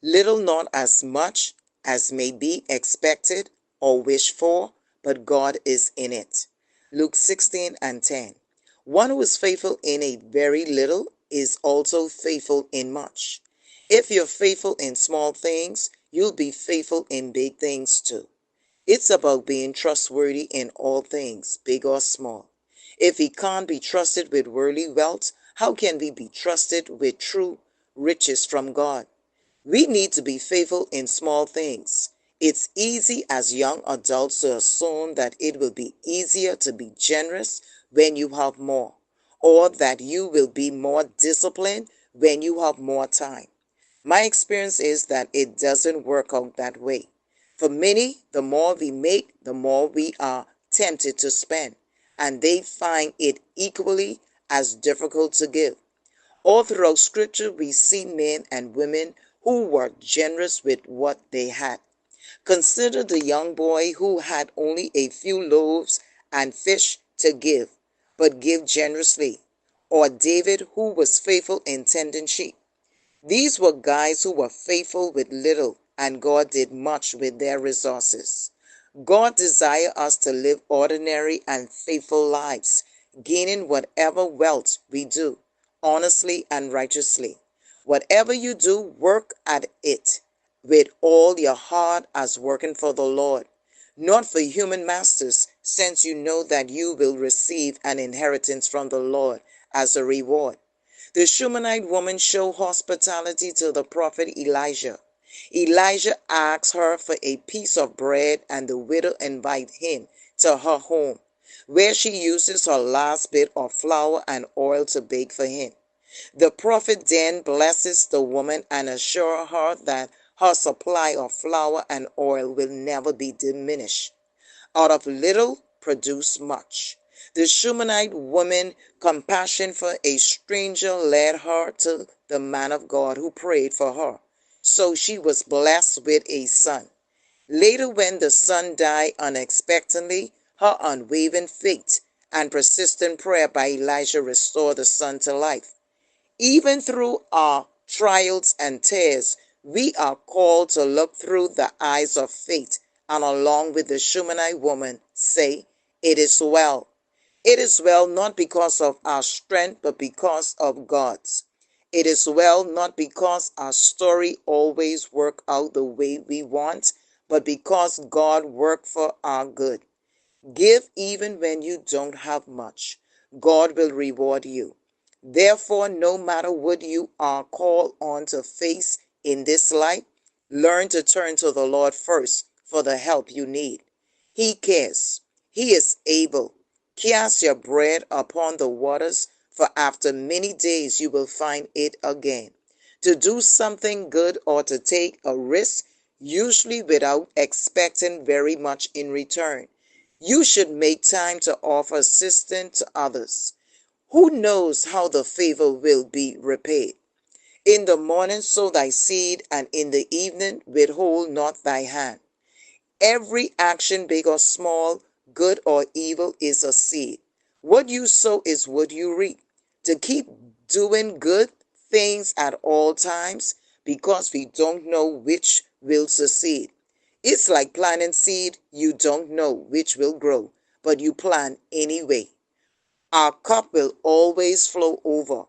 Little not as much as may be expected or wished for, but God is in it. Luke 16 and 10. One who is faithful in a very little is also faithful in much. If you're faithful in small things, you'll be faithful in big things too. It's about being trustworthy in all things, big or small. If we can't be trusted with worldly wealth, how can we be trusted with true riches from God? We need to be faithful in small things. It's easy as young adults to assume that it will be easier to be generous when you have more, or that you will be more disciplined when you have more time. My experience is that it doesn't work out that way. For many, the more we make, the more we are tempted to spend, and they find it equally as difficult to give. All throughout Scripture, we see men and women who were generous with what they had. Consider the young boy who had only a few loaves and fish to give, but gave generously, or David who was faithful in tending sheep. These were guys who were faithful with little, and God did much with their resources. God desires us to live ordinary and faithful lives, gaining whatever wealth we do, honestly and righteously. Whatever you do, work at it with all your heart as working for the Lord, not for human masters, since you know that you will receive an inheritance from the Lord as a reward. The Shunammite woman showed hospitality to the prophet Elijah. Elijah asked her for a piece of bread, and the widow invited him to her home, where she uses her last bit of flour and oil to bake for him. The prophet then blesses the woman and assures her that her supply of flour and oil will never be diminished. Out of little produce much. The Shunammite woman, compassion for a stranger led her to the man of God who prayed for her. So she was blessed with a son. Later, when the son died unexpectedly, her unwavering faith and persistent prayer by Elijah restored the son to life. Even through our trials and tears, we are called to look through the eyes of faith and, along with the Shunammite woman, say, "It is well." It is well not because of our strength, but because of God's. It is well not because our story always works out the way we want, but because God worked for our good. Give even when you don't have much. God will reward you. Therefore, no matter what you are called on to face in this life, learn to turn to the Lord first for the help you need. He cares. He is able. Cast your bread upon the waters, for after many days you will find it again. To do something good or to take a risk, usually without expecting very much in return. You should make time to offer assistance to others. Who knows how the favor will be repaid? In the morning sow thy seed, and in the evening withhold not thy hand. Every action, big or small, good or evil, is a seed. What you sow is what you reap. To keep doing good things at all times, because we don't know which will succeed. It's like planting seed, you don't know which will grow, but you plant anyway. Our cup will always flow over.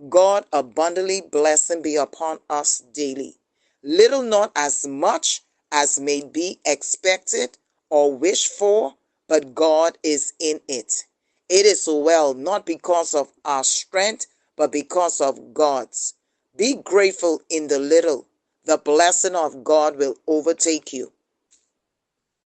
God abundantly blessing be upon us daily. Little not as much as may be expected or wished for, but God is in it. It is well not because of our strength, but because of God's. Be grateful in the little. The blessing of God will overtake you.